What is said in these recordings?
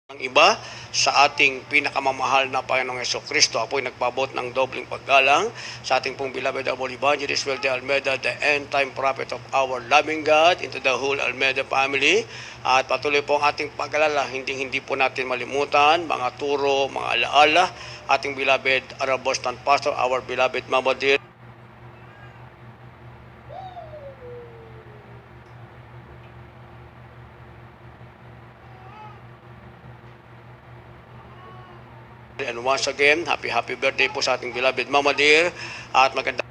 Ang iba sa ating pinakamamahal na Panginoong Jesucristo. Apo'y nagpabot ng dobling paggalang sa ating pong beloved Abol Evangelist Will de Almeida, the end-time prophet of our loving God, into the whole Almeida family. At patuloy po ang ating pag-alala, hindi po natin malimutan, mga turo, mga alaala, ating beloved Arabostan Pastor, our beloved Mama Dear, and once again, happy birthday po sa ating beloved Mama Dear. At magandang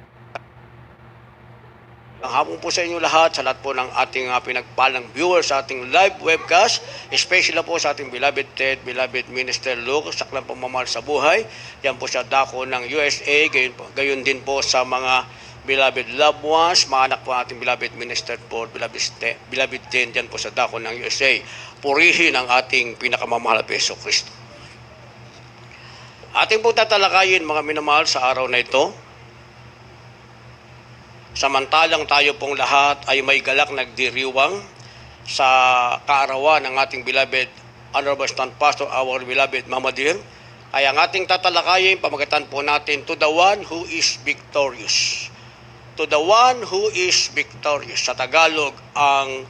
hapon po sa inyo lahat, sa lahat po ng ating pinagpalang viewers sa ating live webcast, especially po sa ating beloved Ted, beloved Minister Luke, saklang pamamahal sa buhay. Yan po sa dako ng USA, gayon din po sa mga beloved loved ones, mga anak po ating beloved Minister Paul, beloved Ted, yan po sa dako ng USA. Purihin ang ating pinakamamahal na Yesu Kristo. Ating po tatalakayin, mga minamahal, sa araw na ito. Samantalang tayo pong lahat ay may galak nagdiriwang sa kaarawan ng ating beloved Honorable Stand Pastor, our beloved Mama Dear, ay ang ating tatalakayin, pamagatan po natin, to the one who is victorious. To the one who is victorious. Sa Tagalog, ang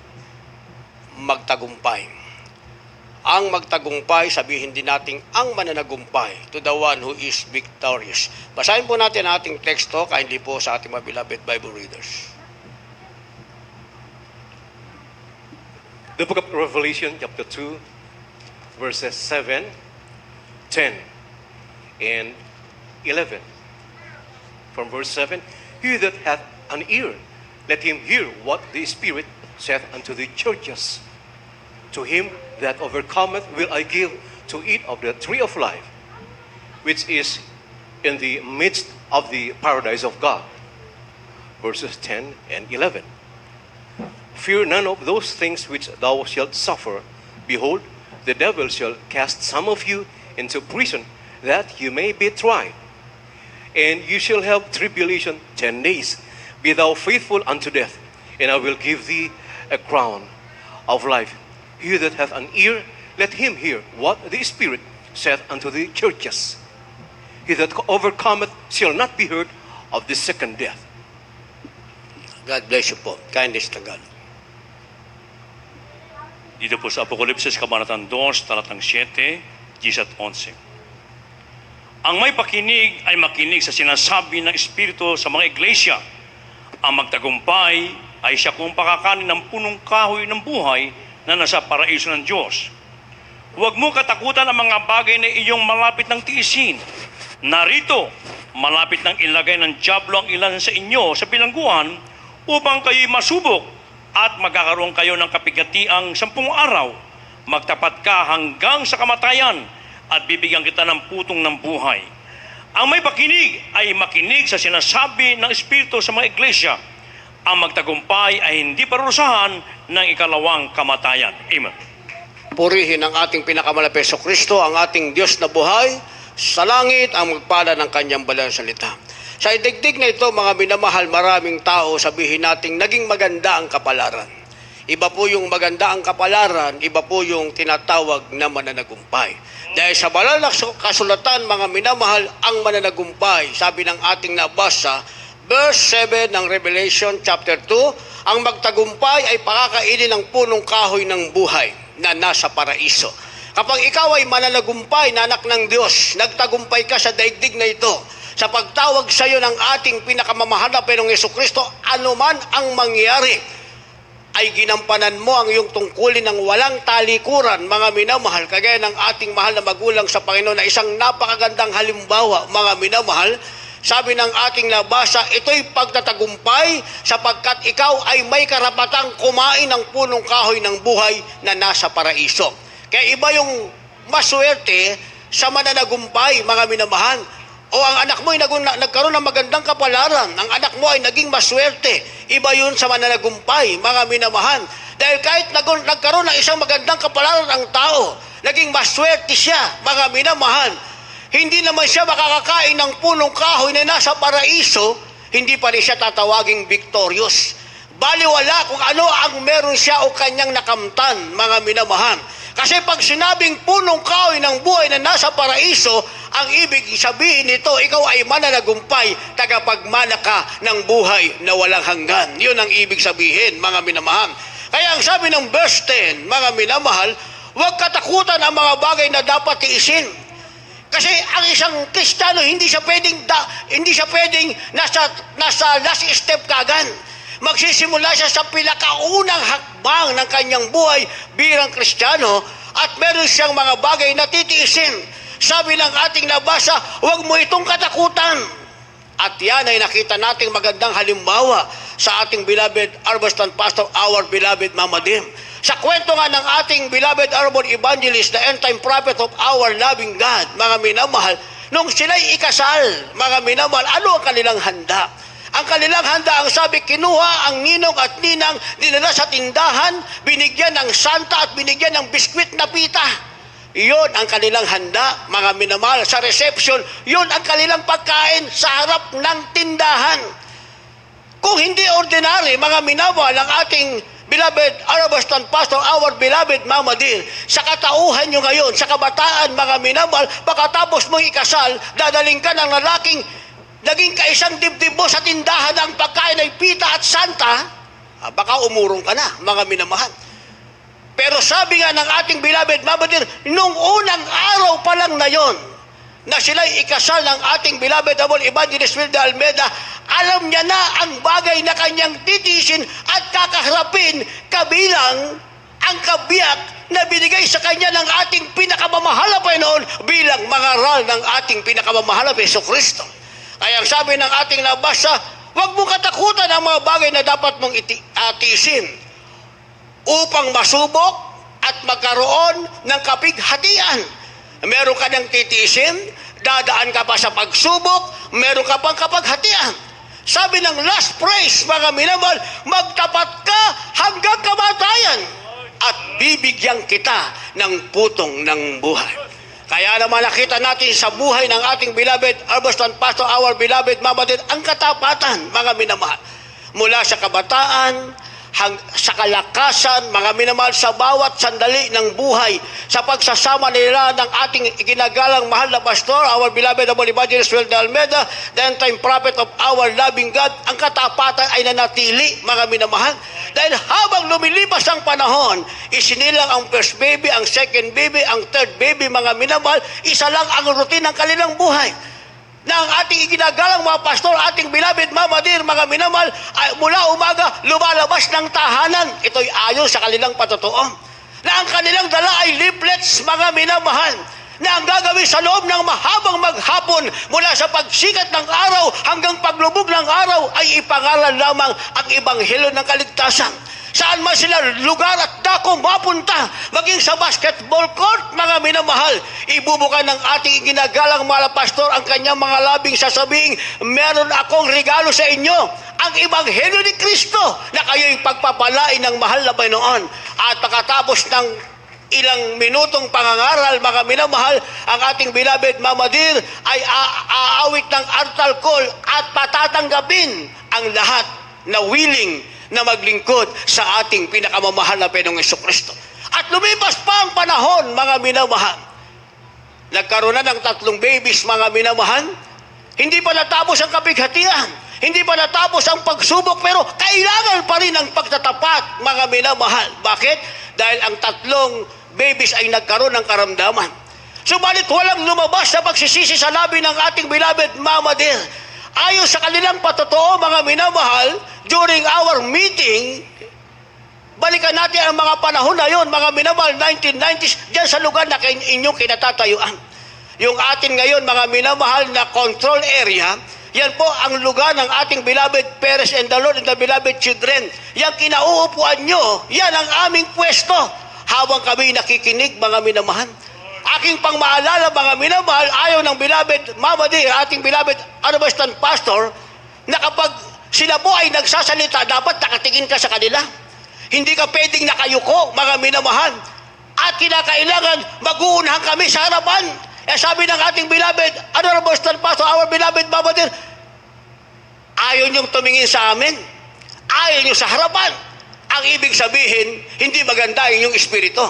magtagumpay. Ang magtagumpay, sabihin din natin ang mananagumpay, to the one who is victorious. Basahin po natin ang ating teksto, kindly po sa ating mga beloved Bible readers. The book of Revelation, chapter 2, verses 7, 10, and 11. From verse 7, He that hath an ear, let him hear what the Spirit saith unto the churches. To him that overcometh will I give to eat of the tree of life, which is in the midst of the paradise of God. Verses 10 and 11. Fear none of those things which thou shalt suffer. Behold, the devil shall cast some of you into prison, that you may be tried. And you shall have tribulation 10 days. Be thou faithful unto death, and I will give thee a crown of life. He that hath an ear, let him hear what the Spirit saith unto the churches. He that overcometh shall not be hurt of the second death. God bless you po. Kindness to God. Dito po sa Apokalipsis, Kabanatang 2, talatang 7, 10 at 11. Ang may pakinig ay makinig sa sinasabi ng Espiritu sa mga iglesia. Ang magtagumpay ay siya kung pakakanin ng punong kahoy ng buhay na nasa paraiso ng Diyos. Huwag mo katakutan ang mga bagay na iyong malapit ng tiisin. Narito, malapit ng ilagay ng dyablo ang ilan sa inyo sa bilangguan upang kayo'y masubok at magkakaroon kayo ng kapigatiang 10 araw. Magtapat ka hanggang sa kamatayan at bibigyan kita ng putong ng buhay. Ang may pakinig ay makinig sa sinasabi ng Espiritu sa mga iglesia. Ang magtagumpay ay hindi parusahan ng ikalawang kamatayan. Amen. Purihin ang ating pinakamalapit sa Kristo, ang ating Diyos na buhay, sa langit ang magpala ng kanyang banal na salita. Sa idigdig na ito, mga minamahal, maraming tao sabihin nating naging maganda ang kapalaran. Iba po yung maganda ang kapalaran, iba po yung tinatawag na mananagumpay. Dahil sa banal na kasulatan, mga minamahal, ang mananagumpay, sabi ng ating nabasa, verse 7 ng Revelation chapter 2, ang magtagumpay ay pakakainin ng punong kahoy ng buhay na nasa paraiso. Kapag ikaw ay mananagumpay na anak ng Diyos, nagtagumpay ka sa daigdig na ito, sa pagtawag sa iyo ng ating pinakamamahal na Panginoong Jesucristo, anuman ang mangyari, ay ginampanan mo ang iyong tungkulin ng walang talikuran, mga minamahal, kagaya ng ating mahal na magulang sa Panginoon na isang napakagandang halimbawa, mga minamahal. Sabi ng ating nabasa, ito'y pagtatagumpay sapagkat ikaw ay may karapatang kumain ng punong kahoy ng buhay na nasa paraiso. Kaya iba yung maswerte sa mananagumpay, mga minamahal. O ang anak mo ay nagkaroon ng magandang kapalaran, ang anak mo ay naging maswerte. Iba yun sa mananagumpay, mga minamahal. Dahil kahit nagkaroon ng isang magandang kapalaran ang tao, naging maswerte siya, mga minamahal. Hindi naman siya makakakain ng punong kahoy na nasa paraiso, hindi pa rin siya tatawaging victorious. Baliwala kung ano ang meron siya o kanyang nakamtan, mga minamahal. Kasi pag sinabing punong kahoy ng buhay na nasa paraiso, ang ibig sabihin nito, ikaw ay mananagumpay, tagapagmana ka ng buhay na walang hanggan. Yun ang ibig sabihin, mga minamahal. Kaya ang sabi ng verse 10, mga minamahal, huwag katakutan ang mga bagay na dapat tiisin. Kasi ang isang Kristiyano, hindi siya pwedeng nasa last step kagad. Magsisimula siya sa pinakaunang hakbang ng kanyang buhay bilang Kristiyano at meron siyang mga bagay na titiisin. Sabi ng ating nabasa, huwag mo itong katakutan. At yan ay nakita nating magandang halimbawa sa ating beloved Arbestan Pastor, our beloved Mama Dim. Sa kwento nga ng ating beloved urban evangelist, the end-time prophet of our loving God, mga minamahal, nung sila'y ikasal, mga minamahal, ano ang kanilang handa? Ang kanilang handa, ang sabi, kinuha ang ninong at ninang, dinala sa tindahan, binigyan ng santa at binigyan ng biskwit na pita. Iyon ang kanilang handa, mga minamahal. Sa reception, yun ang kanilang pagkain sa harap ng tindahan. Kung hindi ordinary, mga minamahal, ang ating beloved Arbestan Pastor, our beloved Mama Dear, sa katauhan nyo ngayon, sa kabataan, mga minamahal, pagkatapos mong ikasal, dadaling ka ng lalaking naging kaisang dibdib mo sa tindahan ng pagkain ay pita at santa, baka umurong ka na, mga minamahal. Pero sabi nga ng ating beloved Mama Dear, nung unang araw pa lang na yon, na sila'y ikasal ng ating beloved Evangelist Wilde Almeida, alam niya na ang bagay na kanyang titisin at kakaharapin kabilang ang kabiyak na binigay sa kanya ng ating pinakamamahal na Panginoon bilang mangaral ng ating pinakamamahal na Jesucristo. Kaya ang sabi ng ating nabasa, huwag mong katakutan ang mga bagay na dapat mong tiisin upang masubok at magkaroon ng kapighatian. Meron ka ng titiisin, dadaan ka pa sa pagsubok, meron ka pang kapaghatian. Sabi ng last praise, mga minamahal, magtapat ka hanggang kamatayan at bibigyan kita ng putong ng buhay. Kaya naman nakita natin sa buhay ng ating beloved Arbestan Pastor, our beloved Mama Dear, ang katapatan, mga minamahal. Mula sa kabataan, sa kalakasan, mga minamahal, sa bawat sandali ng buhay, sa pagsasama nila ng ating iginagalang mahal na pastor, our beloved Evangelist Wilde Almeida, the end-time prophet of our loving God, ang katapatan ay nanatili, mga minamahal. Dahil habang lumilipas ang panahon, isinilang ang first baby, ang second baby, ang third baby, mga minamahal, isa lang ang routine ng kanilang buhay. Na ang ating iginagalang mga pastor, ating beloved Mama Dear, mga minamahal, ay mula umaga, lumalabas ng tahanan. Ito'y ayon sa kanilang patotoo. Na ang kanilang dala ay leaflets, mga minamahal, na ang gagawin sa loob ng mahabang maghapon mula sa pagsikat ng araw hanggang paglubog ng araw ay ipangalan lamang ang Ebanghelyo ng kaligtasan. Saan man sila lugar at dako mapunta, maging sa basketball court, mga minamahal, ibubuka ng ating ginagalang mga pastor ang kanyang mga labing sasabing, meron akong regalo sa inyo, ang Ebanghelyo ni Kristo na kayo'y pagpapalain ng mahal na Panginoon. At pagkatapos ng ilang minutong pangangaral, mga minamahal, ang ating beloved Mama Dear ay aawit ng altar call at patatanggapin ang lahat na willing na maglingkod sa ating pinakamamahal na Panginoong Jesucristo. At lumipas pa ang panahon, mga minamahal. Nagkaroon na ng 3 babies, mga minamahal. Hindi pa natapos ang kapighatian. Hindi pa natapos ang pagsubok, pero kailangan pa rin ang pagtatapat, mga minamahal. Bakit? Dahil ang 3 babies ay nagkaroon ng karamdaman. Subalit walang lumabas sa pagsisisi sa labi ng ating beloved Mama Dear. Ayon sa kanilang patotoo, mga minamahal, during our meeting, balikan natin ang mga panahon na yon, mga minamahal, 1990s, dyan sa lugar na inyong kinatatayuan. Yung atin ngayon, mga minamahal, na control area, yan po ang lugar ng ating beloved parents and the Lord and the beloved children. Yang kinauupuan nyo, yan ang aming pwesto. Habang kami nakikinig, mga minamahal. Aking pangmaalala, mga minamahal, ayaw ng beloved Mama Dear, ating beloved Arbestan Pastor, na kapag sila po ay nagsasalita, dapat nakatingin ka sa kanila. Hindi ka pwedeng nakayuko, mga minamahal. At kinakailangan mag-uunahan kami sa harapan. Sabi ng ating beloved Arbestan Pastor, our beloved Mama Dear, ayaw niyong tumingin sa amin. Ayaw niyo sa harapan. Ang ibig sabihin, hindi maganda yung espiritu.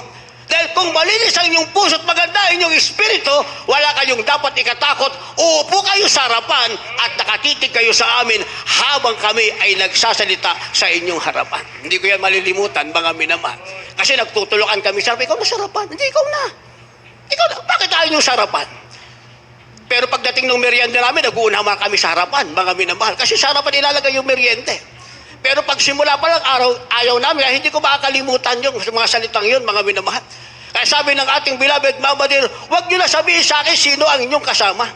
Dahil kung malinis ang inyong puso at maganda ang inyong espiritu, wala kayong dapat ikatakot. Uupo kayo sa harapan at nakatitig kayo sa amin habang kami ay nagsasalita sa inyong harapan. Hindi ko yan malilimutan, mga minamahal. Kasi nagtutulukan kami, sabi, ikaw na sa harapan. Hindi, ikaw na. Ikaw na. Bakit tayo yung sa harapan? Pero pagdating ng merienda namin, nag-uuna kami sa harapan, mga minamahal. Kasi sa harapan ilalagay yung merienda. Pero pag simula pa lang ayaw namin, hindi ko makakalimutan yung mga salitang yun, mga minamahal. Kaya sabi ng ating beloved Mama Dear, huwag nyo na sabihin sa akin sino ang inyong kasama.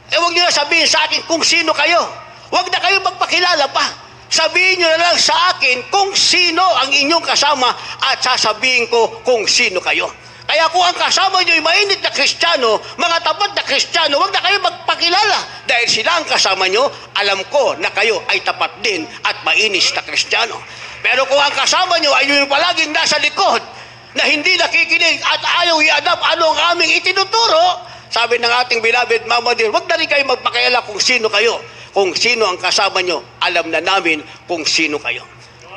Huwag nyo na sabihin sa akin kung sino kayo. Huwag na kayo magpakilala pa. Sabihin nyo na lang sa akin kung sino ang inyong kasama at sasabihin ko kung sino kayo. Kaya kung ang kasama nyo ay mainit na Kristiyano, mga tapat na Kristiyano, huwag na kayo magpakilala. Dahil sila ang kasama nyo, alam ko na kayo ay tapat din at mainis na Kristiyano. Pero kung ang kasama nyo ay yung palaging nasa likod, na hindi nakikinig at ayaw i-adapt ano ang aming itinuturo, sabi ng ating beloved Mama Dear, huwag na rin kayo magpakilala kung sino kayo. Kung sino ang kasama nyo, alam na namin kung sino kayo.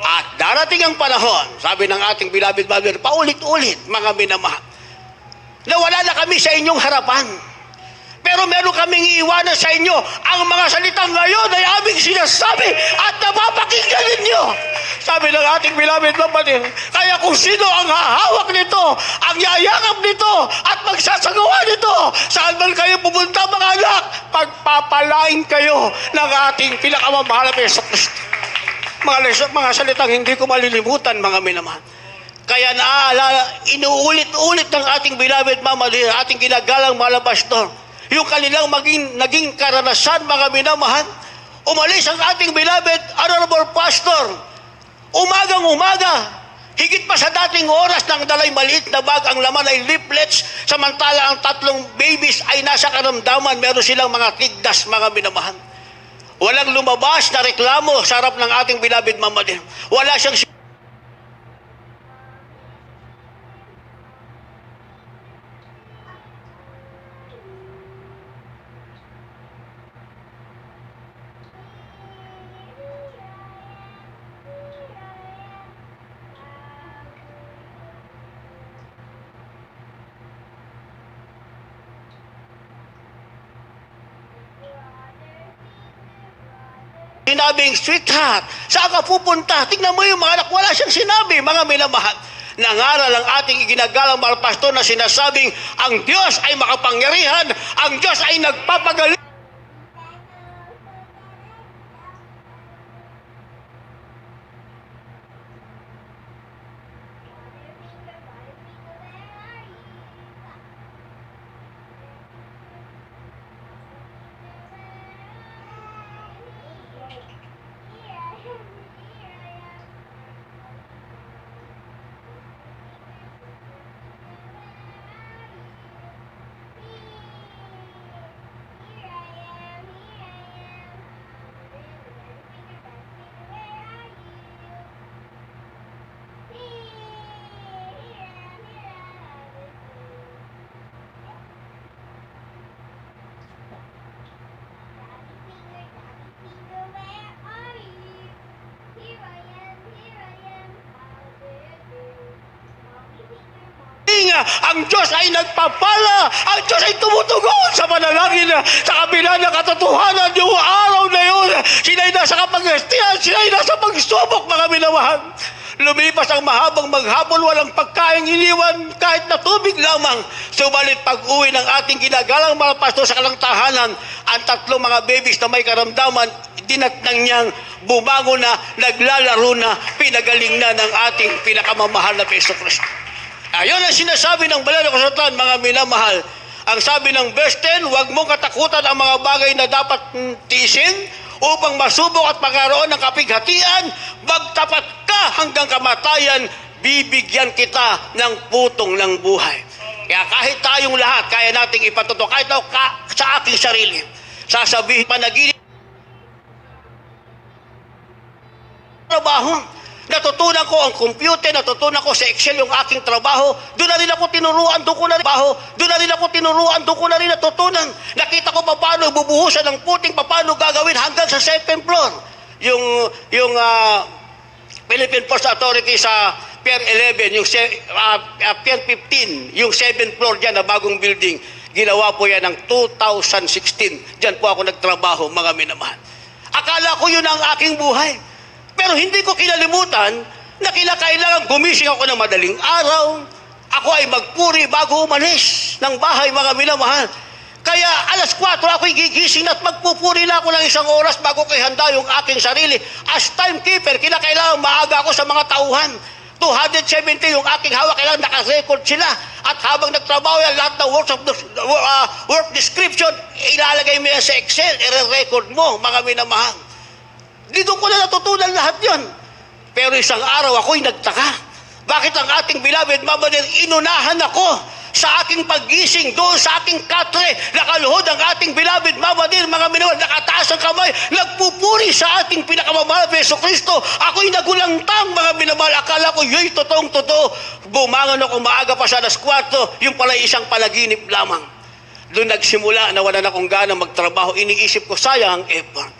At darating ang panahon, sabi ng ating beloved Mother, paulit-ulit, mga minamahal, na wala na kami sa inyong harapan. Pero meron kaming iiwanan sa inyo ang mga salitang ngayon ay aming sinasabi at napapakinggan ninyo. Sabi ng ating beloved Mother, kaya kung sino ang hahawak nito, ang yayakap nito, at magsasagawa nito, saan man kayo pumunta, mga anak, pagpapalain kayo ng ating pinakamamahal na Jesucristo. Mga salitang hindi ko malilimutan, mga minamahal. Kaya naaalala, inuulit-ulit ng ating beloved Mama Dear, ating ginagalang mga pastor, yung kanilang naging karanasan, mga minamahal. Umalis ang ating beloved honorable pastor, umagang-umaga, higit pa sa dating oras ng dalay maliit na bag, ang laman ay leaflets, samantala ang 3 babies ay nasa karamdaman, meron silang mga tigdas, mga minamahal. Walang lumabas na reklamo sa harap ng ating beloved Mama Dear. Wala siyang sinabing, sweetheart, saan ka pupunta? Tingnan mo yung mga anak, wala siyang sinabi, mga minamahal. Nangaral ang ating iginagalang mahal pastor na sinasabing, ang Diyos ay makapangyarihan, ang Diyos ay nagpapagaling. Ang Diyos ay nagpapala, ang Diyos ay tumutugon sa panalangin sa kabila ng katotohanan yung araw na yun. Sila'y nasa kapag-estiyan, sila'y nasa pagsubok, mga minamahal. Lumipas ang mahabang maghapon, walang pagkain iniwan, kahit na tubig lamang. Subalit pag-uwi ng ating ginagalang mga pastor sa kalang tahanan, ang 3 mga babies na may karamdaman, dinatnang niyang bumangon na, naglalaro na, pinagaling na ng ating pinakamamahal na Jesucristo. Ayon ang sinasabi ng banal na kasulatan, mga minamahal. Ang sabi ng verse 10, huwag mong katakutan ang mga bagay na dapat tiisin upang masubok at magkaroon ng kapighatian. Magtapat ka hanggang kamatayan, bibigyan kita ng putong ng buhay. Kaya kahit tayong lahat, kaya nating ipatuto, kahit ako sa aking sarili, sasabihin panaginip, trabaho, natutunan ko ang computer, natutunan ko sa Excel yung aking trabaho. Doon na rin ako tinuruan, doon ko na rin doon ko na rin natutunan. Nakita ko paano bubuhusan ng puting, paano gagawin hanggang sa 2nd floor. Yung Philippine Post Authority sa Pier 11, Pier 15, yung 7th floor dyan na bagong building, ginawa po yan ng 2016. Diyan po ako nagtrabaho, mga minamahal. Akala ko yun ang aking buhay. Pero hindi ko kinalimutan na kailangan gumising ako ng madaling araw. Ako ay magpuri bago umalis ng bahay, mga minamahal. Kaya alas 4 ako'y gigising at magpupuri na ako ng 1 oras bago ko ihanda yung aking sarili. As timekeeper, kailangan maaga ako sa mga tauhan. 270 yung aking hawak, kailangan naka-record sila. At habang nagtrabaho yan, lahat ng work description, ilalagay mo yan sa Excel, i-record mo, mga minamahal. Dito ko na natutunan lahat yon. Pero isang araw ako'y nagtaka. Bakit ang ating beloved Mama Dir, inunahan ako sa aking paggising doon sa aking katre, nakaluhod ang ating beloved Mama Dir, mga minamahal, nakataas ang kamay, nagpupuri sa ating pinakamamahal na Jesucristo. Ako'y nagulangtang, mga minamahal, akala ko yo'y totoong-totoo. Bumangon ako maaga pa sa alas 4, yung pala isang panaginip lamang. Doon nagsimula, nawalan akong gana magtrabaho, iniisip ko, sayang ang effort.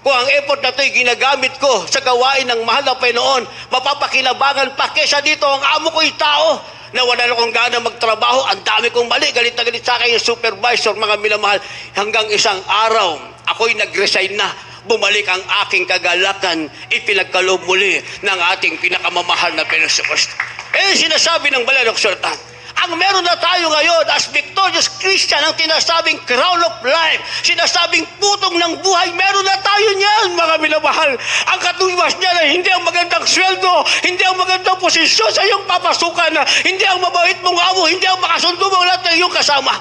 Kung ang effort na ito'y ginagamit ko sa gawain ng mahal na Panginoon, mapapakinabangan pa kesa dito ang amo ko'y tao. Nawalan akong gana magtrabaho, ang dami kong mali, galit na galit sa akin yung supervisor, mga minamahal. Hanggang isang araw, ako'y nag-resign na. Bumalik ang aking kagalakan, ipinagkaloob muli ng ating pinakamamahal na Jesucristo. Sinasabi ng Banal na Kasulatan, ang meron na tayo ngayon as victorious Christian, ang tinasabing crown of life, sinasabing putong ng buhay, meron na tayo niyan, mga minamahal. Ang katumbas niya na hindi ang magandang sweldo, hindi ang magandang posisyon sa iyong papasukan, hindi ang mabait mong amo, hindi ang makasundo mo lahat ng iyong kasama.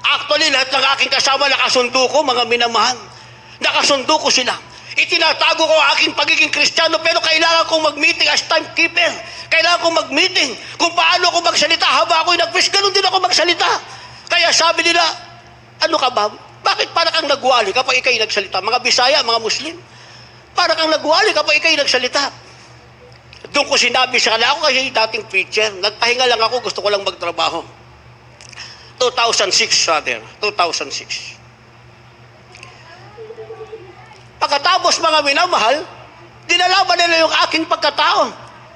Actually, lahat ng aking kasama nakasundo ko, mga minamahal. Nakasundo ko sila. Itinatago ko ang aking pagiging Kristiyano, pero kailangan kong mag-meeting as timekeeper. Kailangan kong mag-meeting kung paano ako magsalita. Haba ako'y nag-preach, ganun din ako magsalita. Kaya sabi nila, ano ka ba? Bakit para kang nagwali kapag ikaw'y nagsalita? Mga Bisaya, mga Muslim, para kang nagwali kapag ikaw'y nagsalita. Doon ko sinabi sa kanila, ako kasi dating preacher, nagpahinga lang ako, gusto ko lang magtrabaho. 2006. Pagkatapos, mga minamahal, dinalaban nila yung aking pagkatao.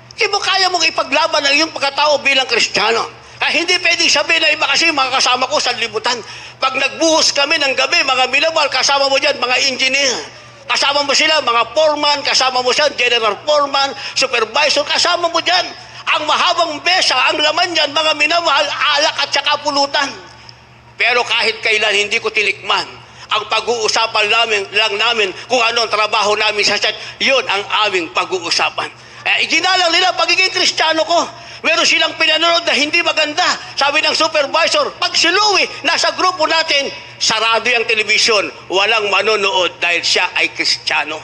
Hindi mo kaya mong ipaglaban ang iyong pagkatao bilang Kristiyano. Hindi pwedeng sabihin na iba kasi mga kasama ko sa libutan. Pag nagbuhos kami ng gabi, mga minamahal, kasama mo dyan, mga engineer. Kasama mo sila, mga foreman, kasama mo siya, general foreman, supervisor, kasama mo dyan. Ang mahabang besa, ang laman dyan, mga minamahal, alak at saka pulutan. Pero kahit kailan, hindi ko tinikman. Ang pag-uusapan lang namin kung ano ang trabaho namin sa church, yun ang aming pag-uusapan. Iginalang nila pagiging Kristiyano ko. Meron silang pinanonood na hindi maganda. Sabi ng supervisor, pag si Louie nasa grupo natin, sarado yung television, walang manonood dahil siya ay Kristiyano.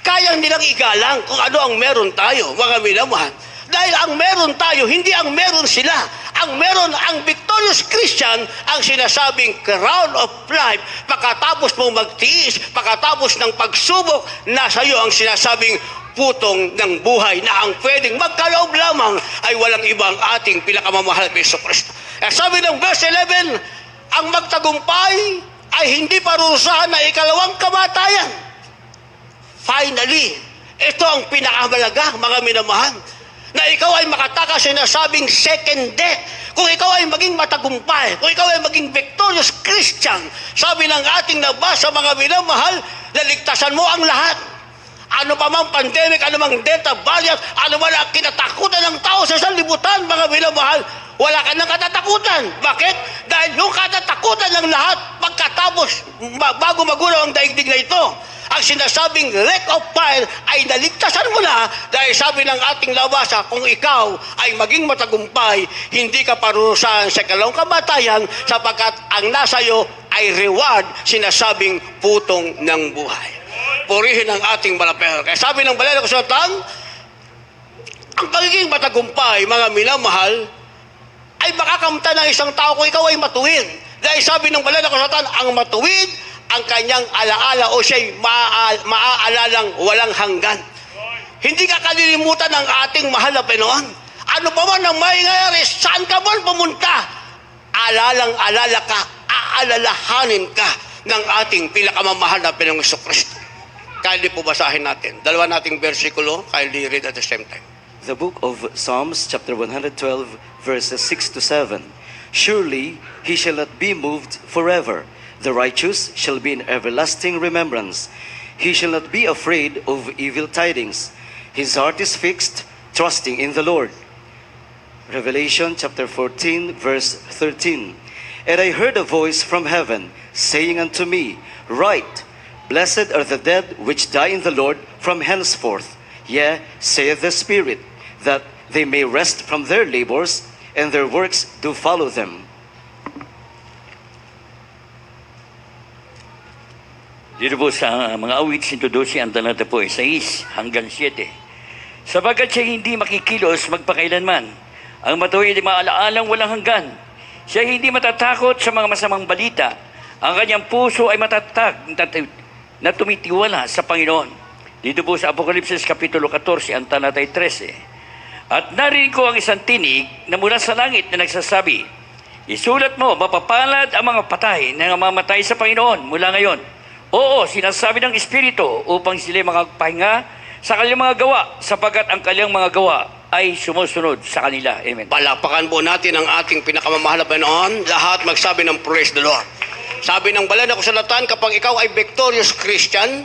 Kayang nilang igalang kung ano ang meron tayo, mga minamahal. Dahil ang meron tayo, hindi ang meron sila. Ang meron, ang victorious Christian, ang sinasabing crown of life, pagkatapos mong magtiis, pagkatapos ng pagsubok, nasa iyo ang sinasabing putong ng buhay na ang pwedeng magkaloob lamang ay walang ibang ating pinakamamahal na Jesucristo. Sabi ng verse 11, ang magtagumpay ay hindi parurusahan na ikalawang kamatayan. Finally, ito ang pinakamalaga, mga minamahal, na ikaw ay makatakas sa sinasabing second death. Kung ikaw ay maging matagumpay, kung ikaw ay maging victorious Christian, sabi ng ating nabasa, mga minamahal, naligtasan mo ang lahat. Ano pa mang pandemic, ano mang delta variant, ano man ang kinatakutan ng tao sa sanlibutan, mga minamahal, wala ka nang katatakutan. Bakit? Dahil yung katatakutan ng lahat, pagkatapos, bago magunaw ang daigdig na ito, ang sinasabing lake of fire ay naligtasan mo na dahil sabi ng ating labasa, kung ikaw ay maging matagumpay, hindi ka parurusahan sa ikalawang kamatayan sapagkat ang nasa iyo ay reward, sinasabing putong ng buhay. Purihin ang ating malapel. Kaya sabi ng Banal na Kasulatan, ang pagiging matagumpay, mga minamahal, ay makakamta ng isang tao kung ikaw ay matuwid. Dahil sabi ng Banal na Kasulatan, ang matuwid, ang kanyang alaala o siya'y maaalalang walang hanggan. Hindi ka kalilimutan ng ating mahal na Panginoon. Ano pa man ang mangyayari, saan ka man pumunta, alalang-alala ka, aalalahanin ka ng ating pinakamamahal na Panginoong Jesucristo. Kindly po basahin natin. Dalawa nating versikulo, kindly read at the same time. The book of Psalms, chapter 112, verses 6 to 7. Surely he shall not be moved forever. The righteous shall be in everlasting remembrance. He shall not be afraid of evil tidings. His heart is fixed, trusting in the Lord. Revelation chapter 14, verse 13. And I heard a voice from heaven, saying unto me, Write, Blessed are the dead which die in the Lord from henceforth. Yea, saith the Spirit, that they may rest from their labors, and their works do follow them. Dito po sa mga awit 112, ang talata po ay 6 hanggang 7. Sapagkat siya hindi makikilos magpakailanman, ang matuwid ay maalaalang walang hanggan. Siya hindi matatakot sa mga masamang balita. Ang kanyang puso ay matatag na tumitiwala sa Panginoon. Dito po sa Apokalipsis Kapitulo 14, ang talata ay 13. At narinig ko ang isang tinig na mula sa langit na nagsasabi, Isulat mo, mapapalad ang mga patay na namamatay sa Panginoon mula ngayon. Oo, sinasabi ng Espiritu upang sila makapagpahinga sa kanilang mga gawa, sapagkat ang kanilang mga gawa ay sumusunod sa kanila. Amen. Palapakan po natin ang ating pinakamamahal na Panginoon. Lahat magsabi ng praise the Lord. Sabi ng banal na kasulatan, kapag ikaw ay victorious Christian,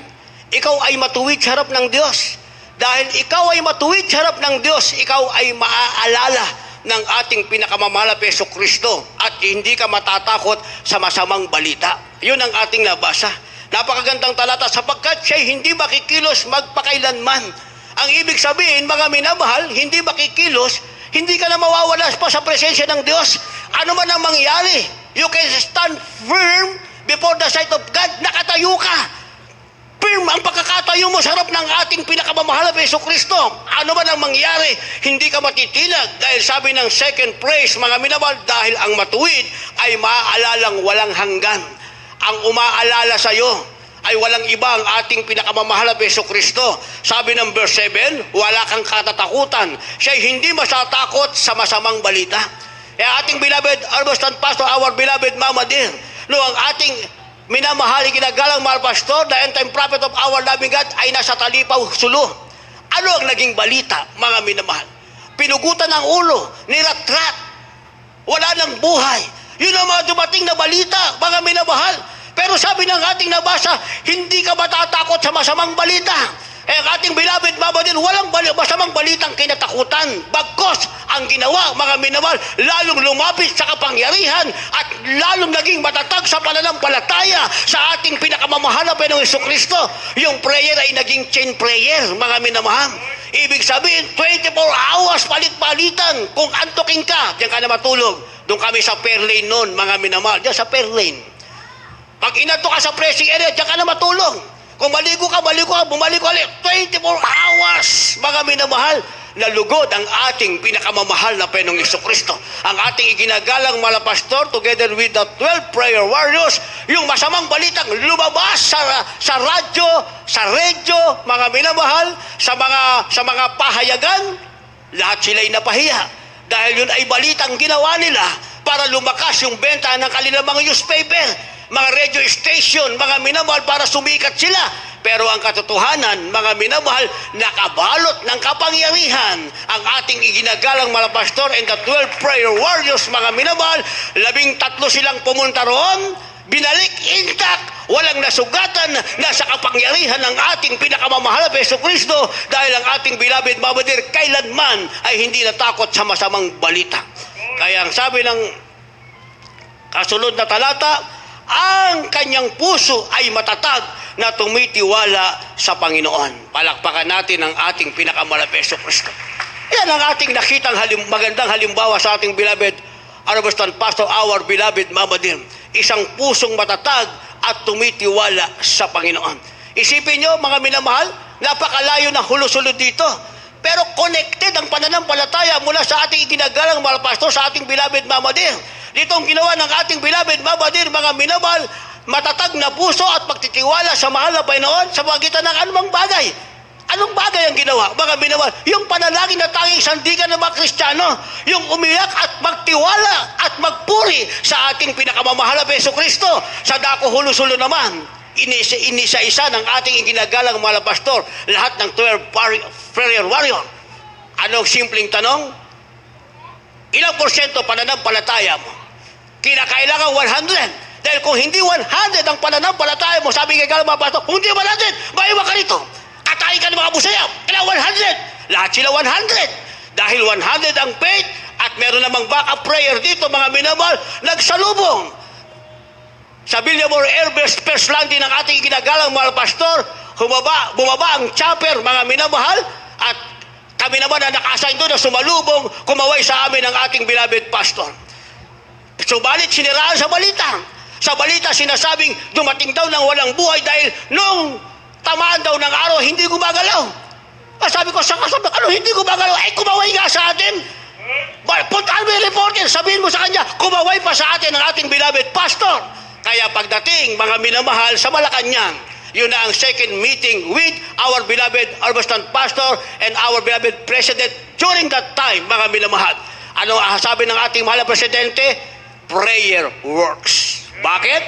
ikaw ay matuwid sa harap ng Diyos. Dahil ikaw ay matuwid sa harap ng Diyos, ikaw ay maaalala ng ating pinakamamahal na Hesus Kristo at hindi ka matatakot sa masamang balita. Yun ang ating nabasa. Napakagandang talata, sapagkat siya'y hindi makikilos magpakailanman. Ang ibig sabihin, mga minamahal, hindi makikilos, hindi ka na mawawala pa sa presensya ng Diyos. Ano man ang mangyari, you can stand firm before the sight of God. Nakatayo ka. Firm ang pagkakatayo mo sa harap ng ating pinakamamahal na Hesus Kristo. Ano man ang mangyari, hindi ka matitinag. Dahil sabi ng second praise, mga minamahal, dahil ang matuwid ay maaalalang walang hanggan. Ang umaalala sa iyo ay walang iba ang ating pinakamamahal na Hesus Kristo. Sabi ng verse 7, wala kang katatakutan. Siya'y hindi masatakot sa masamang balita. Kaya ating beloved, Arbustan Pastor, our beloved Mama Dear, no, ang ating minamahal, ginagalang mahal pastor, the end-time prophet of our loving God, ay nasa Talipaw, Sulu. Ano ang naging balita, mga minamahal? Pinugutan ang ulo, niratrat, wala ng buhay. Yun ang mga dumating na balita, mga minamahal. Pero sabi ng ating nabasa, hindi ka matatakot sa masamang balita. Ang ating beloved Mama din, walang masamang balitang kinatakutan. Bagkos ang ginawa, mga minamahal, lalong lumapit sa kapangyarihan at lalong naging matatag sa pananampalataya sa ating pinakamamahal na Panginoong Jesucristo. Yung prayer ay naging chain prayer, mga minamahal. Ibig sabihin, 24 hours palit-palitan. Kung antoking ka, diyan ka na matulog. Doon kami sa prayer lane noon, mga minamahal. Diyan sa prayer lane. Pag inanto ka sa pressing area, diyan ka na matulog. Kung maligo ka, bumalik ka ulit. 24 hours, mga minamahal, nalugod ang ating pinakamamahal na Panginoong Jesucristo. Ang ating iginagalang mga pastor, together with the 12 prayer warriors, yung masamang balitang lumabas sa radyo, sa radio, mga minamahal, sa mga pahayagan, lahat sila'y napahiya. Dahil yun ay balitang ginawa nila para lumakas yung benta ng kanilang mga newspaper, mga radio station, mga minamahal, para sumikat sila. Pero ang katotohanan, mga minamahal, nakabalot ng kapangyarihan ang ating iginagalang mga pastor and the 12 prayer warriors, mga minamahal. 13 silang pumunta roon, binalik intact, walang nasugatan, nasa kapangyarihan ng ating pinakamamahal na Hesus Kristo, dahil ang ating beloved Mama Dear kailanman ay hindi natakot sa masamang balita. Kaya ang sabi ng kasunod na talata, ang kanyang puso ay matatag na tumitiwala sa Panginoon. Palakpakan natin ang ating pinakamalapit Hesus Kristo. Yan ang ating nakitang magandang halimbawa sa ating beloved Arbustan Pastor, our beloved Mama Dear. Isang pusong matatag at tumitiwala sa Panginoon. Isipin nyo, mga minamahal, napakalayo ng hulo-sulod dito. Pero connected ang pananampalataya mula sa ating iginagalang mahal pastor sa ating beloved Mama Dear. Dito ang ginawa ng ating beloved Mama Dear, mga minamahal, matatag na puso at pagtitiwala sa mahal na Panginoon sa magitan ng anumang bagay. Anong bagay ang ginawa, mga minamahal? Yung panalangin na tanging sandigan ng mga Kristiyano, yung umiyak at magtiwala at magpuri sa ating pinakamamahal na Hesus Kristo. Sa dako hulo-sulo naman, inisa-isa ng ating iginagalang mga pastor, lahat ng 12 prayer warrior. Anong simpleng tanong? Ilang porsyento pananampalataya mo? Kinakailangan 100. Dahil kung hindi 100 ang pananampalataya mo, sabi kay mga pastor, kung hindi 100, maiwan ka rito. Katayin ka ng mga busayap. Kailangan 100. Lahat sila 100. Dahil 100 ang faith at meron namang backup prayer dito, mga minamahal, nagsalubong. Sa Villamor Air Base First Landing ng ating ginagalang mga pastor, bumaba ang chopper, mga minamahal, at kami naman na nakasign doon na sumalubong, kumaway sa amin ang ating beloved pastor. Subalit siniraan sa balita. Sa balita sinasabing dumating daw ng walang buhay dahil nung tamaan daw ng araw, hindi gumagalaw. Sabi ko, ano hindi gumagalaw? Ay, kumaway nga sa atin. Puntaan mo yung reporter, sabihin mo sa kanya, kumaway pa sa atin ang ating beloved pastor. Kaya pagdating, mga minamahal, sa Malacanang, yun na ang second meeting with our beloved Arbustan pastor and our beloved president during that time, mga minamahal. Ano ang sabi ng ating mahal na presidente? Prayer works. Bakit?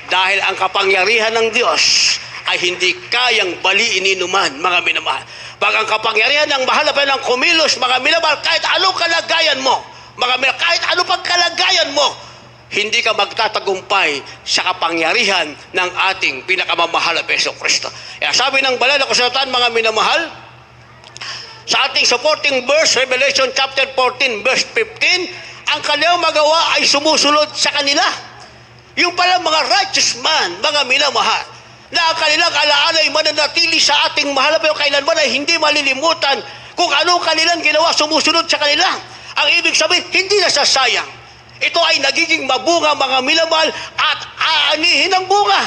Dahil ang kapangyarihan ng Diyos ay hindi kayang baliin inuman, mga minamahal. Pag ang kapangyarihan ng mahal na ng kumilos, mga minamahal, kahit anong kalagayan mo, mga minamahal, kahit anong pagkalagayan mo, hindi ka magtatagumpay sa kapangyarihan ng ating pinakamamahal na Hesus Kristo. Kaya sabi ng banal na kasulatan, mga minamahal, sa ating supporting verse, Revelation chapter 14, verse 15, ang kanilang magawa ay sumusunod sa kanila. Yung pala mga righteous man, mga minamahal, na ang kanilang alaala ay mananatili sa ating mahal pero kailanman ay hindi malilimutan kung anong kanilang ginawa, sumusunod sa kanila. Ang ibig sabihin, hindi nasasayang. Ito ay nagiging mabunga, mga minamahal, at aanihin ang bunga.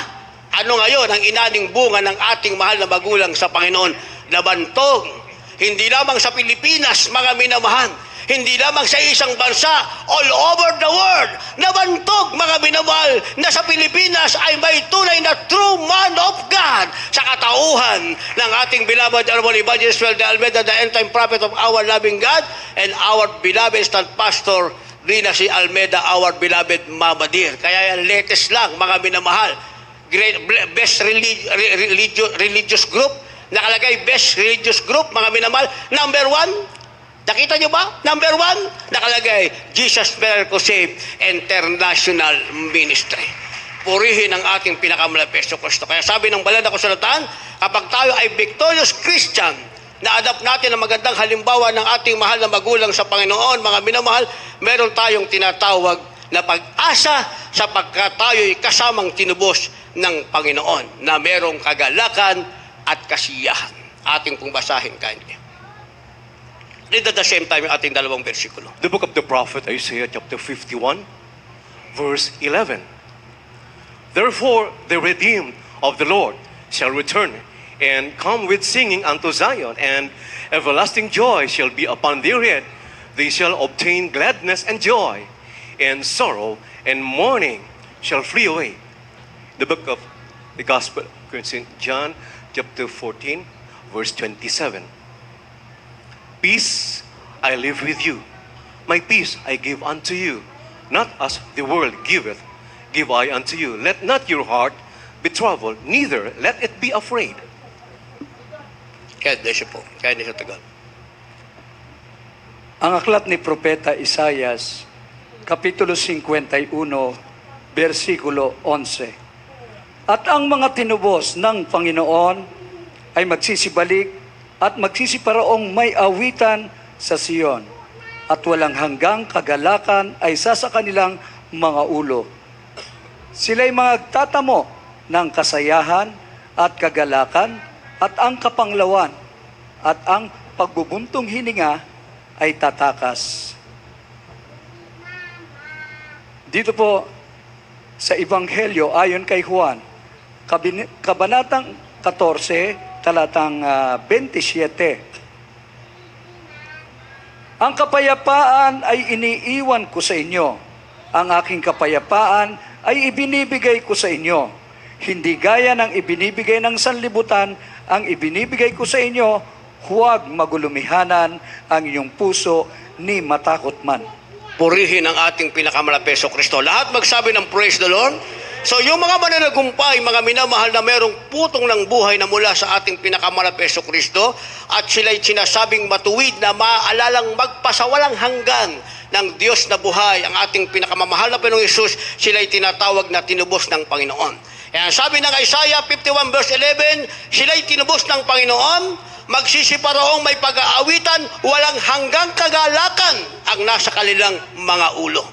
Ano ngayon ang inaning bunga ng ating mahal na magulang sa Panginoon? Nabantog. Hindi lamang sa Pilipinas, mga minamahal. Hindi lamang sa isang bansa, all over the world. Nabantog, mga minamahal, na sa Pilipinas ay may tunay na true man of God sa katauhan ng ating beloved Honorable Evangelist Well de Almeida, the end-time prophet of our loving God, and our beloved stand pastor, Rina si Almeida, our beloved Mama Dear. Kaya yan, latest lang, mga minamahal. Best religious group. Nakalagay, best religious group, mga minamahal. Number 1, nakita nyo ba? Number 1, nakalagay, Jesus Miracle Save International Ministry. Purihin ang ating pinakamalapis na Kristo. Kaya sabi ng banal na kasulatan, kapag tayo ay victorious Christian, na-adapt natin ang magandang halimbawa ng ating mahal na magulang sa Panginoon, mga minamahal, meron tayong tinatawag na pag-asa sapagkat tayo'y kasamang tinubos ng Panginoon na merong kagalakan at kasiyahan. Ating pong basahin kayo. Read at the same time yung ating dalawang versikulo. The book of the prophet Isaiah chapter 51, verse 11. Therefore, the redeemed of the Lord shall return and come with singing unto Zion, and everlasting joy shall be upon their head. They shall obtain gladness and joy, and sorrow and mourning shall flee away. The book of the Gospel of St. John chapter 14, verse 27. Peace I live with you, my peace I give unto you, not as the world giveth, give I unto you. Let not your heart be troubled, neither let it be afraid. God bless you po. God bless you to God. Ang aklat ni Propeta Isayas, Kapitulo 51, versikulo 11. At ang mga tinubos ng Panginoon ay magsisibalik at magsisiparaong may awitan sa Sion, at walang hanggang kagalakan ay sa kanilang mga ulo. Sila'y magtatamo ng kasayahan at kagalakan at ang kapanglawan at ang pagbubuntong hininga ay tatakas. Dito po sa Ebanghelyo ayon kay Juan, Kabanatang 14, talatang 27. Ang kapayapaan ay iniiwan ko sa inyo. Ang aking kapayapaan ay ibinibigay ko sa inyo. Hindi gaya ng ibinibigay ng sanlibutan, ang ibinibigay ko sa inyo, huwag magulumihanan ang iyong puso ni matakot man. Purihin ang ating pinakamalapis na Kristo. Lahat magsabi ng praise the Lord. So yung mga mananagumpay, mga minamahal na merong putong ng buhay na mula sa ating pinakamalapit Hesus Kristo at sila'y sinasabing matuwid na maaalalang magpasawalang hanggan ng Diyos na buhay, ang ating pinakamamahal na Panginoong Hesus, sila'y tinatawag na tinubos ng Panginoon. Kaya sabi ng Isaiah 51 verse 11, sila'y tinubos ng Panginoon, magsisiparoong may pag-aawitan, walang hanggang kagalakan ang nasa kanilang mga ulo.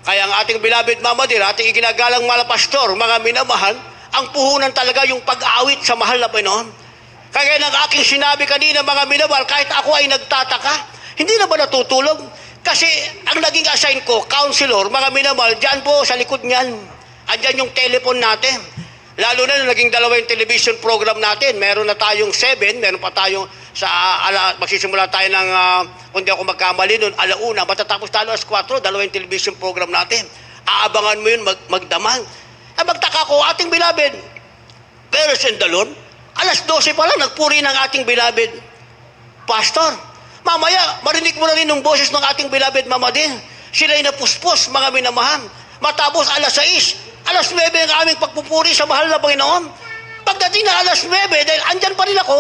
Kaya ang ating beloved Mama Dear, ating iginagalang mga pastor, mga minamahal, ang puhunan talaga yung pag-aawit sa mahal na Panginoon. Kaya ng aking sinabi kanina, mga minamahal, kahit ako ay nagtataka, hindi na ba natutulog? Kasi ang naging assign ko, counselor, mga minamahal, dyan po sa likod niyan. Andyan yung telephone natin. Lalo na naging dalawa yung television program natin. Meron na tayong 7, meron pa tayong magsisimula tayo ng, kung di ako magkamali nun, 1:00, matatapos tayo 4:00, dalawang television program natin. Aabangan mo yun, magdamag. Magtaka ko, ating beloved, Parents and the Lord, 12:00 pa lang, nagpuri ng ating beloved pastor. Mamaya, marinig mo na rin ng boses ng ating beloved Mama Din. Sila'y napuspos, mga minamahal. Matapos 6:00, 9:00 ang aming pagpupuri sa mahal na Panginoon. Pagdating na 9:00, dahil andyan pa rin ako,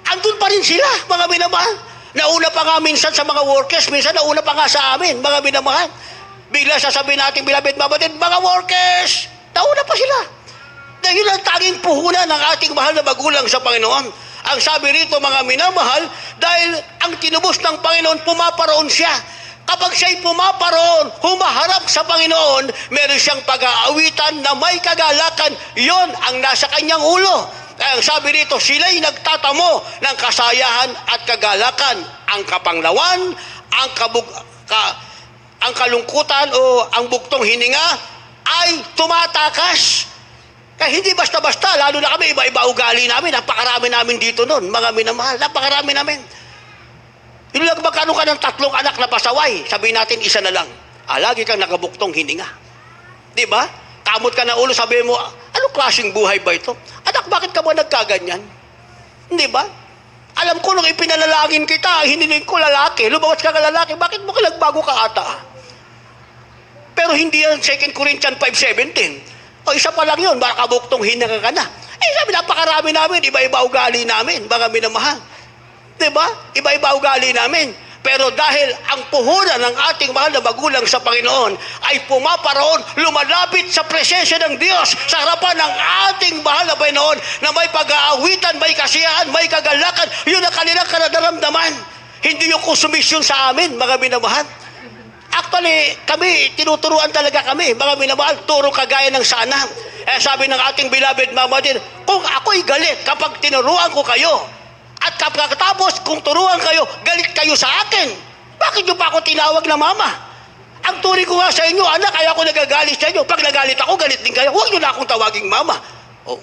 andun pa rin sila, mga minamahal. Nauna pa nga minsan sa mga workers, minsan nauna pa nga sa amin, mga minamahal. Bigla sasabihin natin, beloved Mama Din, mga workers, nauna pa sila. Dahil ang tanging puhunan ng ating mahal na magulang sa Panginoon. Ang sabi rito, mga minamahal, dahil ang tinubos ng Panginoon, pumaparoon siya. Kapag siya'y pumaparoon, humaharap sa Panginoon, meron siyang pag-aawitan na may kagalakan, yon ang nasa kanyang ulo. Kaya ang sabi rito, sila'y nagtatamo ng kasayahan at kagalakan. Ang kapanglawan, ang kalungkutan o ang buktong hininga ay tumatakas. Kaya hindi basta-basta, lalo na kami, iba-iba ugali namin, napakarami namin dito noon, mga minamahal, napakarami namin. Hindi lang magkano ka ng 3 anak na pasaway, sabihin natin isa na lang. Lagi kang nakabuktong hininga. Di ba? Kamot ka na ulo, sabihin mo, anong klaseng buhay ba ito? Anak, bakit ka ba nagkaganyan? Di ba? Alam ko nung ipinalalangin kita, hiniling ko lalaki, lumabas ka lalaki, bakit mo nagbago ka ata? Pero hindi yan 2 Corinthians 5:17. O isa pa lang yun, baka buktong hininga ka na. Sabi, napakarami namin, iba-iba ugali namin, mga minamahal. Diba? Iba-iba ugali namin. Pero dahil ang puhunan ng ating mahal na magulang sa Panginoon ay pumaparoon, lumalapit sa presensya ng Diyos sa harapan ng ating mahal na Panginoon na may pag-aawitan, may kasiyahan, may kagalakan, yun ang kanilang karadaramdaman. Hindi yung konsumisyon sa amin, mga minamahal. Actually, kami, tinuturuan talaga kami, mga minamahal, turo kagaya ng sana. Sabi ng ating beloved Mama Din, kung ako'y galit kapag tinuruan ko kayo, at kapag kung turuan kayo, galit kayo sa akin. Bakit nyo pa ako tinawag na mama? Ang turi ko nga sa inyo, anak, kaya ako nagagalit sa inyo. Pag nagalit ako, galit din kayo. Huwag nyo na akong tawaging mama.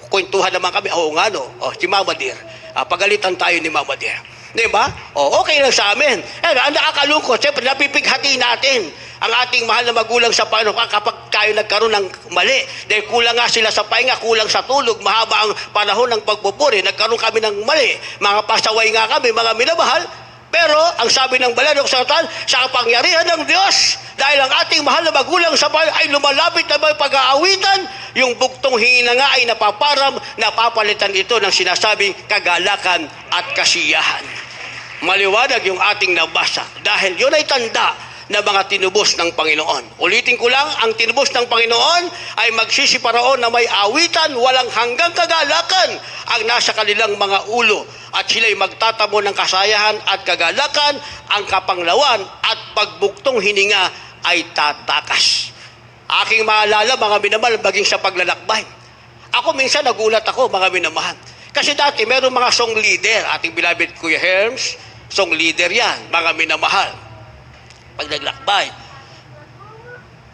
Kwentuhan naman kami. Oo nga, no? Si Mama Dear. Pagalitan tayo ni Mama Dear. Di ba? Okay lang sa amin. Ang nakakalungkot, siyempre, napipighati natin ang ating mahal na magulang sa Panginoon kapag tayo nagkaroon ng mali. Dahil kulang nga sila sa pahinga, kulang sa tulog, mahaba ang panahon ng pagpupuri, nagkaroon kami ng mali. Mga pasaway nga kami, mga minamahal. Pero ang sabi ng Banal na Kasulatan, sa kapangyarihan ng Diyos, dahil ang ating mahal na magulang sa Panginoon ay lumalapit na may pag-aawitan, yung buktong hina nga ay napaparam, napapalitan ito ng sinasabing kagalakan at kasiyahan. Maliwanag yung ating nabasa dahil yun ay tanda na mga tinubos ng Panginoon. Ulitin ko lang, ang tinubos ng Panginoon ay magsisiparoon na may awitan, walang hanggang kagalakan ang nasa kanilang mga ulo. At sila'y magtatamo ng kasayahan at kagalakan, ang kapanglawan at pagbuktong hininga ay tatakas. Aking maalala, mga minamahal, maging sa paglalakbay. Ako minsan nagulat ako, mga minamahal. Kasi dati meron mga song leader, ating beloved Kuya Herms, song leader yan, mga minamahal. Pag naglakbay.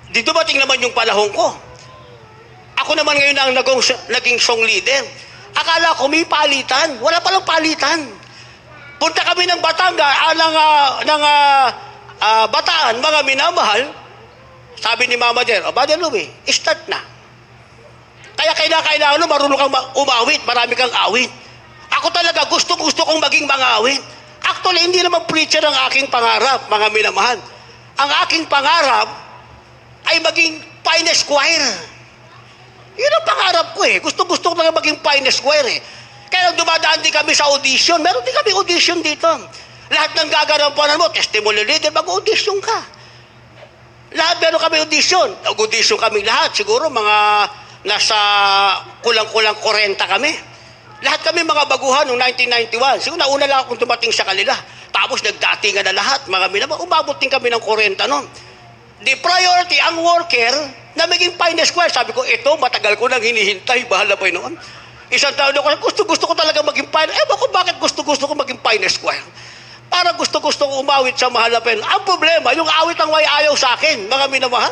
Di dumating naman yung panahon ko. Ako naman ngayon ang naging song leader. Akala ko may palitan. Wala palang palitan. Punta kami ng Bataan, mga minamahal. Sabi ni Mama Dear, Brother Louie, start na. Kaya kailangan marunong kang umawit, marami kang awit. Ako talaga gusto kong maging mangawit. Actually, hindi naman preacher ang aking pangarap, mga minamahal. Ang aking pangarap ay maging finest choir. Yun ang pangarap ko eh. Gusto ko talaga maging finest choir eh. Kaya dumadaan din kami sa audition. Meron din kami audition dito. Lahat ng gaganapan mo, testimony leader, mag-audition ka. Lahat meron kami audition. Nag-audition kami lahat. Siguro mga nasa kulang-kulang 40 kami. Lahat kami mga baguhan noong 1991. Siguro nauna lang akong dumating sa kanila. Tapos nagdatingan na lahat. Mga minama, umabot din kami ng 40 noon. The priority, ang worker, na maging finest choir. Sabi ko, ito, matagal ko nang hinihintay. Bahala pa yun noon. Isang taon ako, gusto ko talaga maging finest. Ko bakit gusto ko maging finest choir? Para gusto ko umawit sa mahal na pen. Ang problema, yung awit ang may ayaw sa akin, mga minamahal.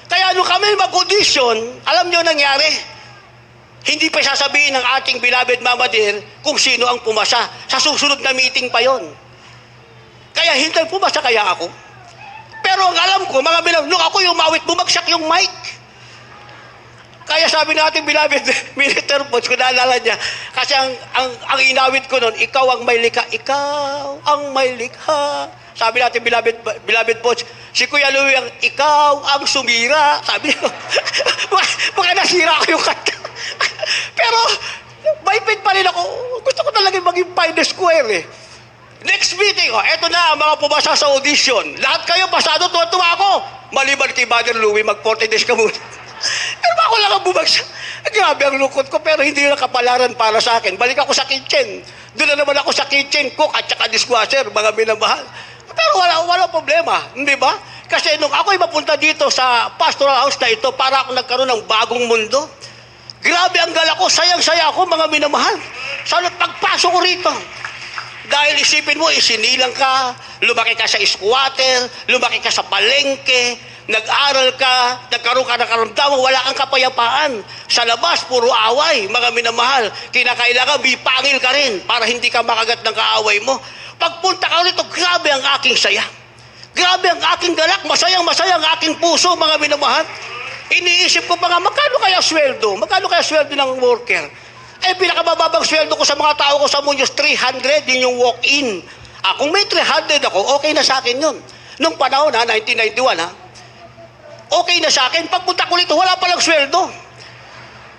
Kaya nung kami mag-audition, alam nyo nangyari, hindi pa sasabihin ng ating beloved Mama Dear kung sino ang pumasa. Sa susunod na meeting pa yon. Kaya hindi pumasa kaya ako. Pero ang alam ko, mga minamahal, nung ako yung umawit, bumagsak yung mic. Kaya sabi natin, beloved Minister Poch, kung naalala niya, kasi ang inawit ko noon, ikaw ang may likha, ikaw ang may likha. Sabi natin, beloved Poch, si Kuya Louie ang ikaw ang sumira. Sabi ko, baka nasira ko yung kanta. Pero, may pin pa rin ako. Gusto ko talaga maging finest choir eh. Next meeting, eto na ang mga pumasa sa audition. Lahat kayo, pasado, tuwa ako. Maliban kay Brother Louie, mag-40 days ka muna. Pero ako lang ang bumagsak. Grabe ang lungkot ko, pero hindi na kapalaran para sa akin. Balik ako sa kitchen. Doon na naman ako sa kitchen, cook at saka dishwasher, mga minamahal. Pero wala problema, hindi ba? Kasi nung ako'y mapunta dito sa pastoral house na ito, para ako nagkaroon ng bagong mundo. Grabe ang gala ko, sayang-saya ako, mga minamahal. Sa pagpasok ko rito. Dahil isipin mo, isinilang ka, lumaki ka sa squatter, lumaki ka sa palengke, nag-aral ka, nagkaroon ka ng karamdaman, wala kang kapayapaan. Sa labas, puro away, mga minamahal. Kinakailangan, bipangil ka rin para hindi ka makagat ng kaaway mo. Pagpunta ka rito, grabe ang aking saya. Grabe ang aking galak, masayang-masaya ang aking puso, mga minamahal. Iniisip ko pa nga, magkano kaya sweldo? Magkano kaya sweldo ng worker? Eh, pinakamababang sweldo ko sa mga tao ko sa Muñoz, 300, yun yung walk-in. Kung may 300 ako, okay na sa akin yun. Nung panahon, 1991, okay na sa akin. Pagpunta ko rito, wala palang sweldo.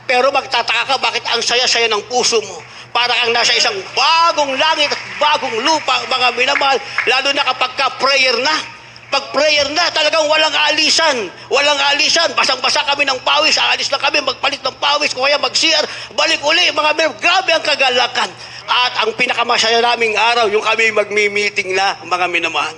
Pero magtataka ka, bakit ang saya-saya ng puso mo? Para kang nasa isang bagong langit at bagong lupa, mga minamahal. Lalo na kapag ka-prayer na. Pag prayer na, talagang walang alisan. Walang alisan. Basang-basa kami ng pawis. Aalis na kami, magpalit ng pawis. Kung kaya mag-CR, balik uli. Mga minamahal, grabe ang kagalakan. At ang pinakamasaya naming araw, yung kami magmi-meeting na, mga minamahal.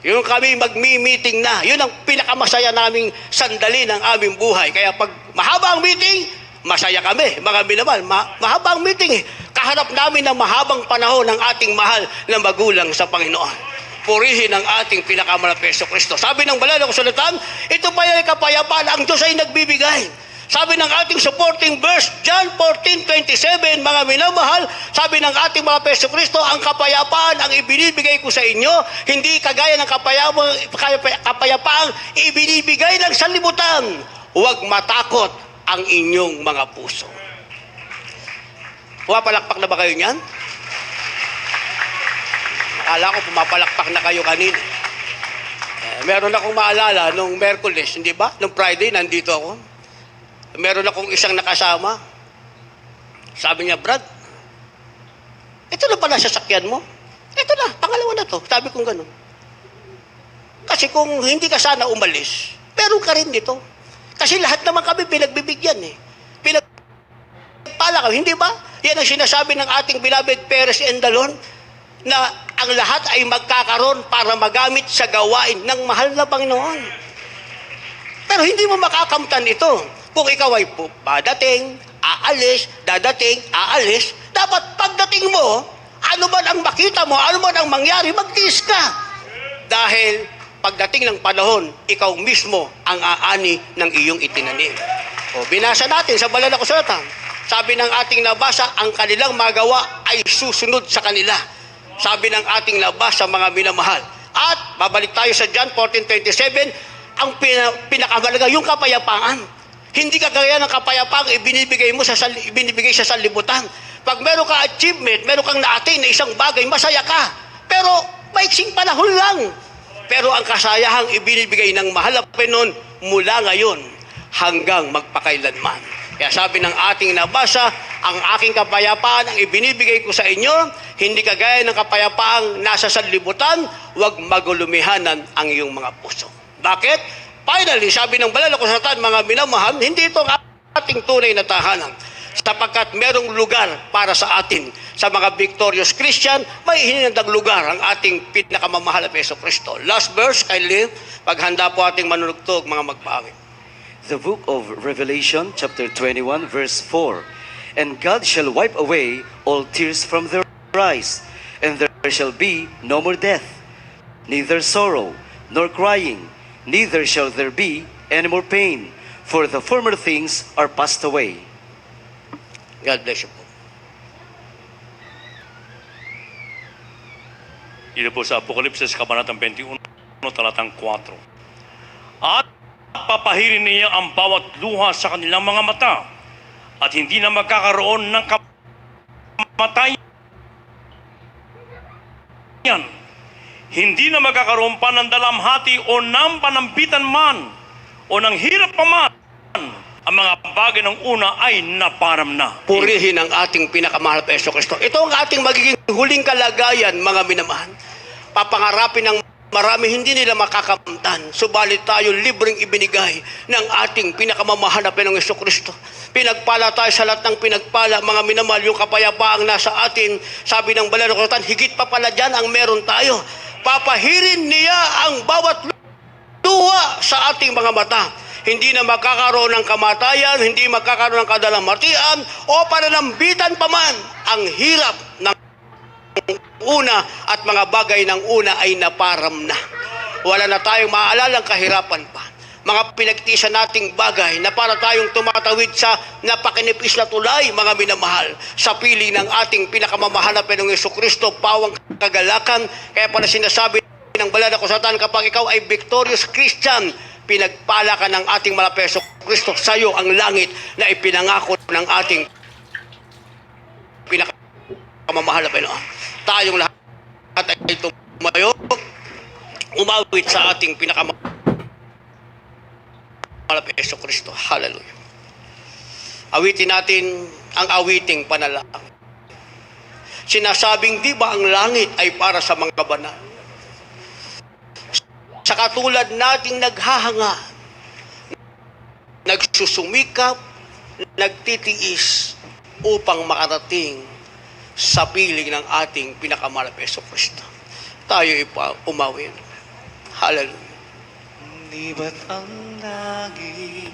Yung kami magmi-meeting na, yun ang pinakamasaya naming sandali ng aming buhay. Kaya pag mahaba ang meeting, masaya kami, mga minamahal. Mahaba ang meeting eh. Kaharap namin ng mahabang panahon ng ating mahal na magulang sa Panginoon. Purihin ang ating pinakamalapit na Hesus Kristo. Sabi ng banal na kasulatan, ito pa yung kapayapaan ang Diyos ay nagbibigay. Sabi ng ating supporting verse, John 14:27, mga minamahal, sabi ng ating mga Hesus Kristo, ang kapayapaan ang ibinibigay ko sa inyo, hindi kagaya ng kapayapaang ibinibigay ng sanlibutan. Huwag matakot ang inyong mga puso. Pumapalakpak na ba kayo niyan? Akala ko pumapalakpak na kayo kanina. Meron akong maalala nung Merkules, hindi ba? Nung Friday, nandito ako. Meron akong isang nakasama. Sabi niya, Brad, ito na pala sasakyan mo. Ito na, pangalawa na to. Sabi kong ganun. Kasi kung hindi ka sana umalis, meron ka rin dito. Kasi lahat naman kami pinagbibigyan eh. Pinagpala kami, hindi ba? Yan ang sinasabi ng ating beloved Perez and Dalon, na ang lahat ay magkakaroon para magamit sa gawain ng mahal na Panginoon. Pero hindi mo makakamtan ito. Kung ikaw ay dadating, aalis, dapat pagdating mo, ano man ang makita mo, ano man ang mangyari, magtiis ka. Dahil pagdating ng panahon, ikaw mismo ang aani ng iyong itinanim. Binasa natin sa banal na kasulatan. Sabi ng ating nabasa, ang kanilang magawa ay susunod sa kanila. Sabi ng ating labas sa mga minamahal. At babalik tayo sa John 14:27, ang pinakamalaga yung kapayapaan. Hindi kagaya ng kapayapaan ibinibigay sa sanlibutan. Pag meron ka achievement, meron kang na-attain na isang bagay, masaya ka. Pero maiksing panahon lang. Pero ang kasayahang ibinibigay ng mahal na Panginoon mula ngayon hanggang magpakailanman. Kaya sabi ng ating nabasa, ang aking kapayapaan ang ibinibigay ko sa inyo, hindi kagaya ng kapayapaang nasa sanlibutan, huwag magulumihanan ang iyong mga puso. Bakit? Finally, sabi ng banal na kasulatan, mga minamahal, hindi ito ang ating tunay na tahanan. Sapagkat merong lugar para sa atin. Sa mga victorious Christian, may hininandang lugar ang ating pinakamamahal na Jesucristo. Last verse, kindly, paghanda po ating manunugtog, mga magpaawit. The book of Revelation, chapter 21, verse 4. And God shall wipe away all tears from their eyes, and there shall be no more death, neither sorrow, nor crying, neither shall there be any more pain, for the former things are passed away. God bless you po. Ito po sa Apokalipsis, Kabanatang 21, talatang 4. At papahirin niya ang bawat luha sa kanilang mga mata at hindi na magkakaroon ng kamatayan. Hindi na magkakaroon pa ng dalamhati o ng panambitan man o ng hirap pa man. Ang mga bagay ng una ay naparam na. Purihin ang ating pinakamahal na Jesucristo. Ito ang ating magiging huling kalagayan, mga minamahal. Papangarapin ng marami, hindi nila makakamtan. Subalit tayo libreng ibinigay ng ating pinakamamahal na Panginoong Jesucristo. Pinagpala tayo sa lahat ng pinagpala, mga minamahal, yung kapayapaang nasa atin. Sabi ng banal na kasulatan, higit pa pala dyan ang meron tayo. Papahirin niya ang bawat luha sa ating mga mata. Hindi na magkakaroon ng kamatayan, hindi magkakaroon ng kadalamatian, o pananambitan pa man ang hirap ng una at mga bagay ng una ay naparam na. Wala na tayong maaalala ng kahirapan pa. Mga pinagtiisan nating bagay na para tayong tumatawid sa napakinipis na tulay, mga minamahal, sa piling ng ating pinakamamahal na Panginoong Jesucristo, pawang kagalakan. Kaya pala sinasabi ng banal na kasulatan, kapag ikaw ay victorious Christian, pinagpala ka ng ating mahal na Jesucristo, sa iyo ang langit na ipinangako ng ating pinakamamahal na Panginoon. Tayong lahat ay tumayo, umawit sa ating pinakamahal na Jesucristo. Hallelujah. Awitin natin ang awiting panalangin. Sinasabing, di ba ang langit ay para sa mga banal? Sa katulad nating naghahanga, nagsusumikap, nagtitiis upang makarating sa piling ng ating pinakamahal na Jesucristo. Tayo umawin. Hallelujah. Di ba't ang langit